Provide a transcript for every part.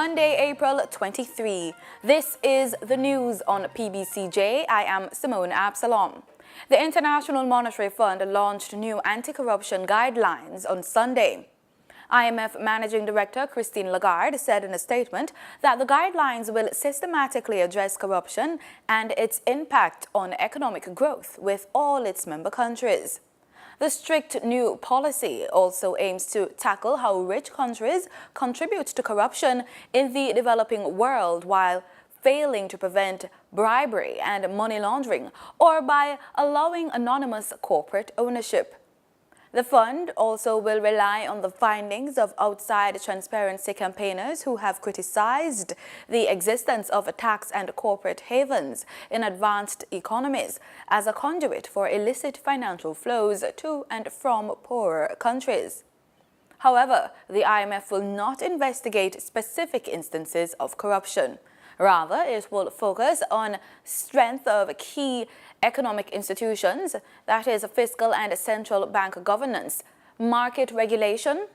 Monday, April 23. This is the news on PBCJ. I am Simone Absalom. The International Monetary Fund launched new anti-corruption guidelines on Sunday. IMF Managing Director Christine Lagarde said in a statement that the guidelines will systematically address corruption and its impact on economic growth with all its member countries. The strict new policy also aims to tackle how rich countries contribute to corruption in the developing world while failing to prevent bribery and money laundering, or by allowing anonymous corporate ownership. The fund also will rely on the findings of outside transparency campaigners who have criticized the existence of tax and corporate havens in advanced economies as a conduit for illicit financial flows to and from poorer countries. However, the IMF will not investigate specific instances of corruption. Rather, it will focus on strength of key economic institutions, that is, fiscal and central bank governance, market regulation,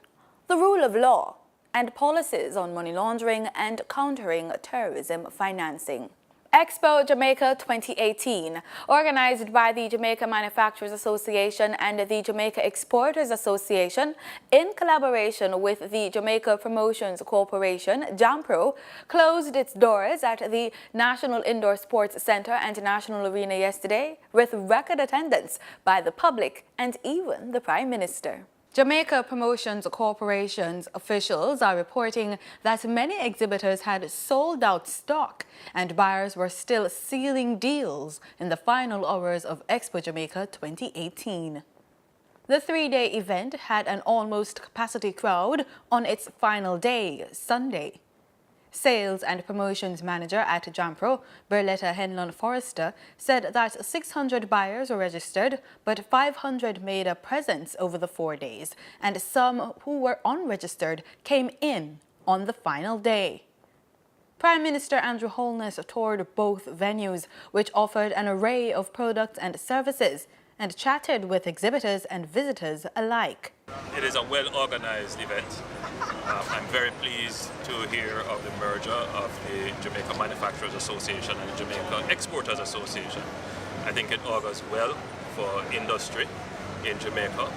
the rule of law, and policies on money laundering and countering terrorism financing. Expo Jamaica 2018, organized by the Jamaica Manufacturers Association and the Jamaica Exporters Association in collaboration with the Jamaica Promotions Corporation, JAMPRO, closed its doors at the National Indoor Sports Center and National Arena yesterday with record attendance by the public and even the Prime Minister. Jamaica Promotions Corporation's officials are reporting that many exhibitors had sold out stock and buyers were still sealing deals in the final hours of Expo Jamaica 2018. The three-day event had an almost capacity crowd on its final day, Sunday. Sales and Promotions Manager at JAMPRO, Berletta Henlon Forrester, said that 600 buyers were registered, but 500 made a presence over the 4 days, and some who were unregistered came in on the final day. Prime Minister Andrew Holness toured both venues, which offered an array of products and services, and chatted with exhibitors and visitors alike. It is a well-organized event. I'm very pleased to hear of the merger of the Jamaica Manufacturers Association and the Jamaica Exporters Association. I think it augurs well for industry in Jamaica.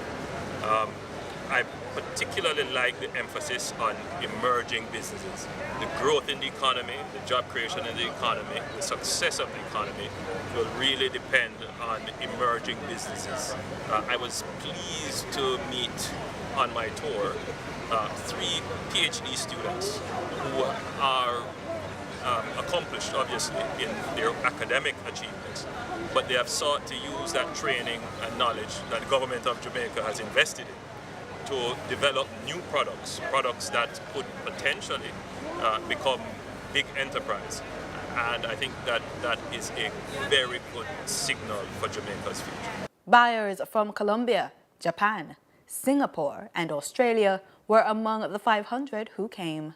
I particularly like the emphasis on emerging businesses. The growth in the economy, the job creation in the economy, the success of the economy will really depend on emerging businesses. I was pleased to meet on my tour 3 PhD students who are accomplished, obviously, in their academic achievements, but they have sought to use that training and knowledge that the government of Jamaica has invested in to develop new products that could potentially become big enterprise. And I think that is a very good signal for Jamaica's future. Buyers from Colombia, Japan, Singapore, and Australia were among the 500 who came.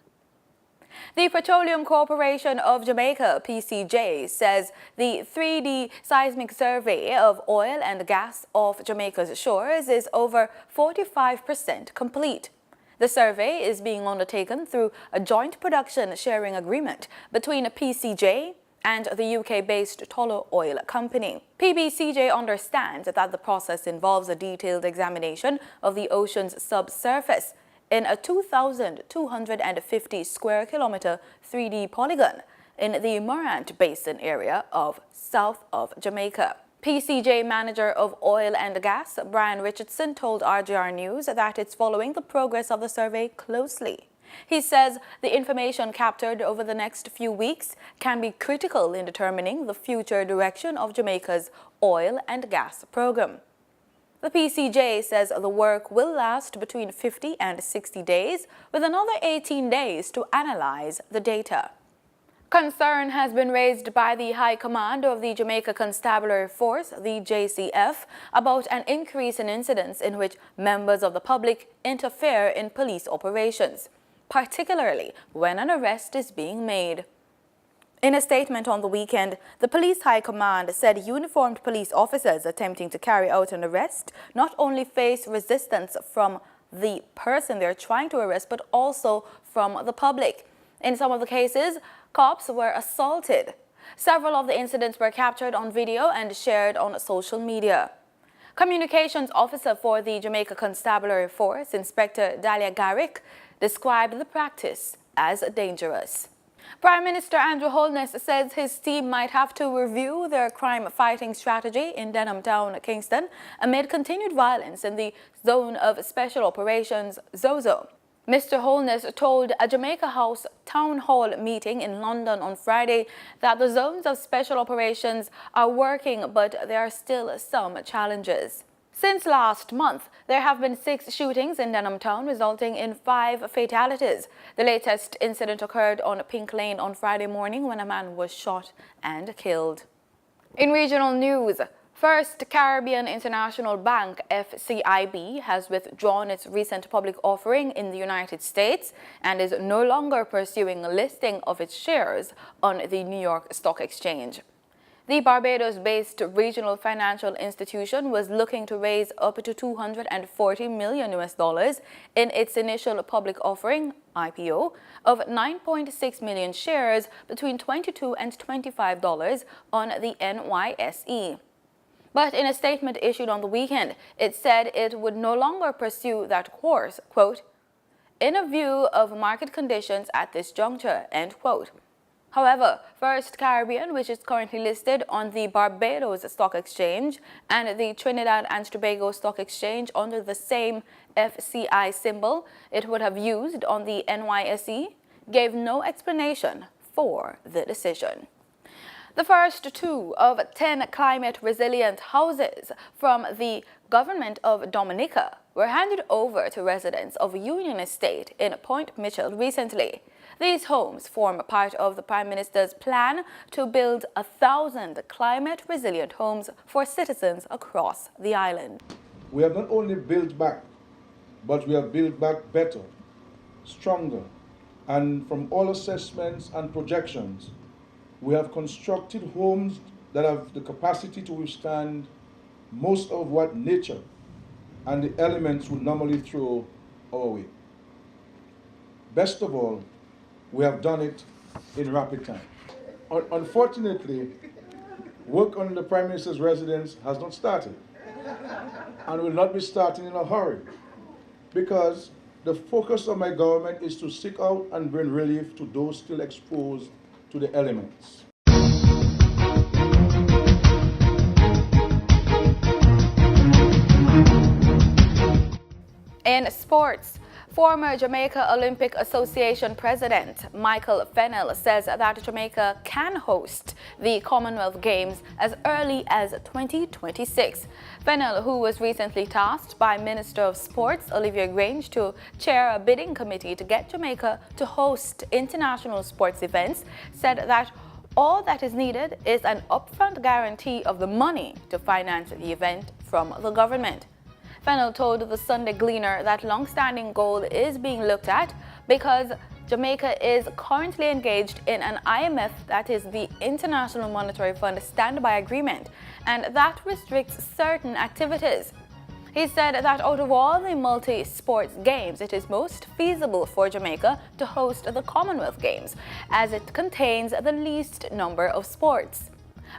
The Petroleum Corporation of Jamaica, PCJ, says the 3D seismic survey of oil and gas off Jamaica's shores is over 45% complete. The survey is being undertaken through a joint production sharing agreement between PCJ and the UK-based Tullow Oil Company. PBCJ understands that the process involves a detailed examination of the ocean's subsurface in a 2,250 square kilometer 3D polygon in the Morant Basin area of south of Jamaica. PCJ Manager of Oil and Gas, Brian Richardson, told RGR News that it's following the progress of the survey closely. He says the information captured over the next few weeks can be critical in determining the future direction of Jamaica's oil and gas program. The PCJ says the work will last between 50 and 60 days, with another 18 days to analyze the data. Concern has been raised by the High Command of the Jamaica Constabulary Force, the JCF, about an increase in incidents in which members of the public interfere in police operations, particularly when an arrest is being made. In a statement on the weekend, the Police High Command said uniformed police officers attempting to carry out an arrest not only face resistance from the person they're trying to arrest, but also from the public. In some of the cases, cops were assaulted. Several of the incidents were captured on video and shared on social media. Communications officer for the Jamaica Constabulary Force, Inspector Dahlia Garrick, described the practice as dangerous. Prime Minister Andrew Holness says his team might have to review their crime-fighting strategy in Denham Town, Kingston, amid continued violence in the Zone of Special Operations, ZOZO. Mr. Holness told a Jamaica House town hall meeting in London on Friday that the zones of special operations are working, but there are still some challenges. Since last month, there have been 6 shootings in Denham Town, resulting in 5 fatalities. The latest incident occurred on Pink Lane on Friday morning when a man was shot and killed. In regional news, First Caribbean International Bank, FCIB, has withdrawn its recent public offering in the United States and is no longer pursuing a listing of its shares on the New York Stock Exchange. The Barbados-based regional financial institution was looking to raise up to $240 million in its initial public offering, IPO, of 9.6 million shares between $22 and $25 on the NYSE. But in a statement issued on the weekend, it said it would no longer pursue that course, quote, in a view of market conditions at this juncture, end quote. However, First Caribbean, which is currently listed on the Barbados Stock Exchange and the Trinidad and Tobago Stock Exchange under the same FCI symbol it would have used on the NYSE, gave no explanation for the decision. The first 2 of 10 climate-resilient houses from the government of Dominica were handed over to residents of Union Estate in Point Mitchell recently. These homes form part of the Prime Minister's plan to build 1,000 climate-resilient homes for citizens across the island. We have not only built back, but we have built back better, stronger, and from all assessments and projections, we have constructed homes that have the capacity to withstand most of what nature and the elements would normally throw our way. Best of all, we have done it in rapid time. Unfortunately, work on the Prime Minister's residence has not started and will not be starting in a hurry, because the focus of my government is to seek out and bring relief to those still exposed to the elements. In sports, former Jamaica Olympic Association President Michael Fennell says that Jamaica can host the Commonwealth Games as early as 2026. Fennell, who was recently tasked by Minister of Sports Olivia Grange to chair a bidding committee to get Jamaica to host international sports events, said that all that is needed is an upfront guarantee of the money to finance the event from the government. Fennell told the Sunday Gleaner that long-standing goal is being looked at because Jamaica is currently engaged in an IMF, that is the International Monetary Fund, standby agreement, and that restricts certain activities. He said that out of all the multi-sports games, it is most feasible for Jamaica to host the Commonwealth Games, as it contains the least number of sports.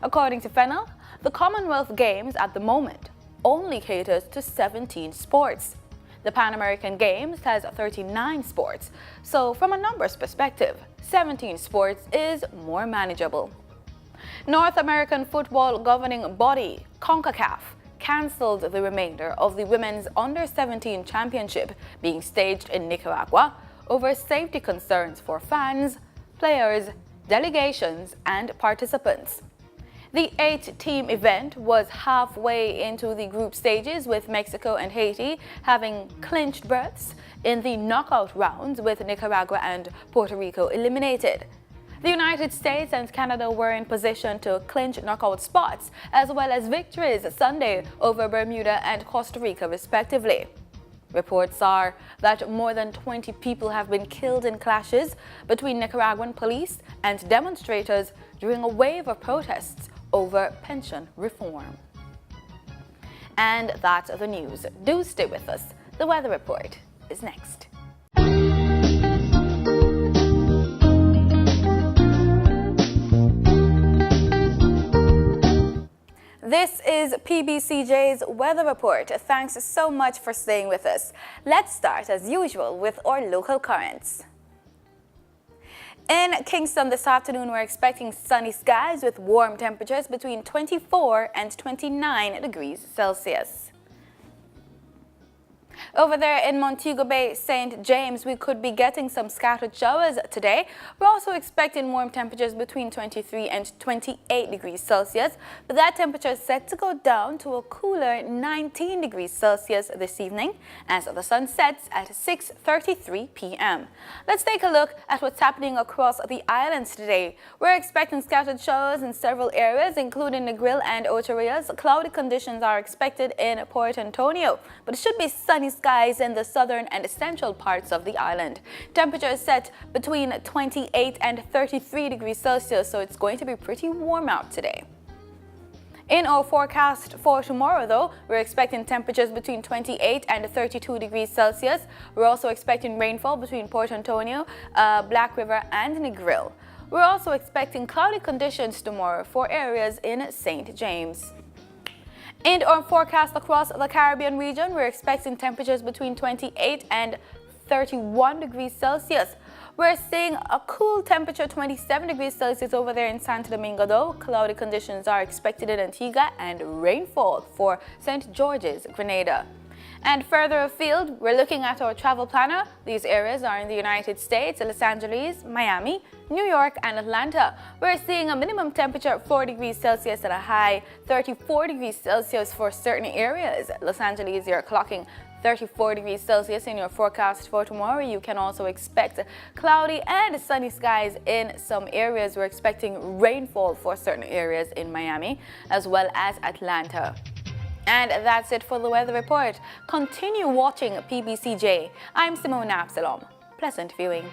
According to Fennell, the Commonwealth Games at the moment only caters to 17 sports. The Pan American Games has 39 sports, so from a numbers perspective, 17 sports is more manageable. North American football governing body, CONCACAF, cancelled the remainder of the Women's Under-17 Championship being staged in Nicaragua over safety concerns for fans, players, delegations, and participants. The 8-team event was halfway into the group stages, with Mexico and Haiti having clinched berths in the knockout rounds, with Nicaragua and Puerto Rico eliminated. The United States and Canada were in position to clinch knockout spots, as well as victories Sunday over Bermuda and Costa Rica, respectively. Reports are that more than 20 people have been killed in clashes between Nicaraguan police and demonstrators during a wave of protests over pension reform. And that's the news. Do stay with us. The weather report is next. This is PBCJ's weather report. Thanks so much for staying with us. Let's start, as usual, with our local currents. In Kingston this afternoon, we're expecting sunny skies with warm temperatures between 24 and 29 degrees Celsius. Over there in Montego Bay, St. James, we could be getting some scattered showers today. We're also expecting warm temperatures between 23 and 28 degrees Celsius, but that temperature is set to go down to a cooler 19 degrees Celsius this evening as the sun sets at 6:33 p.m. Let's take a look at what's happening across the islands today. We're expecting scattered showers in several areas, including Negril and Ocho Rios. Cloudy conditions are expected in Port Antonio, but it should be sunny skies in the southern and central parts of the island. Temperature is set between 28 and 33 degrees Celsius, so it's going to be pretty warm out today. In our forecast for tomorrow, though, we're expecting temperatures between 28 and 32 degrees Celsius. We're also expecting rainfall between Port Antonio, Black River and Negril. We're also expecting cloudy conditions tomorrow for areas in St. James. In our forecast across the Caribbean region, we're expecting temperatures between 28 and 31 degrees Celsius. We're seeing a cool temperature, 27 degrees Celsius over there in Santo Domingo, though. Cloudy conditions are expected in Antigua and rainfall for St. George's, Grenada. And further afield, we're looking at our travel planner. These areas are in the United States, Los Angeles, Miami, New York and Atlanta. We're seeing a minimum temperature of 4 degrees Celsius and a high 34 degrees Celsius for certain areas. Los Angeles, you're clocking 34 degrees Celsius in your forecast for tomorrow. You can also expect cloudy and sunny skies in some areas. We're expecting rainfall for certain areas in Miami as well as Atlanta. And that's it for the weather report. Continue watching PBCJ. I'm Simone Absalom. Pleasant viewing.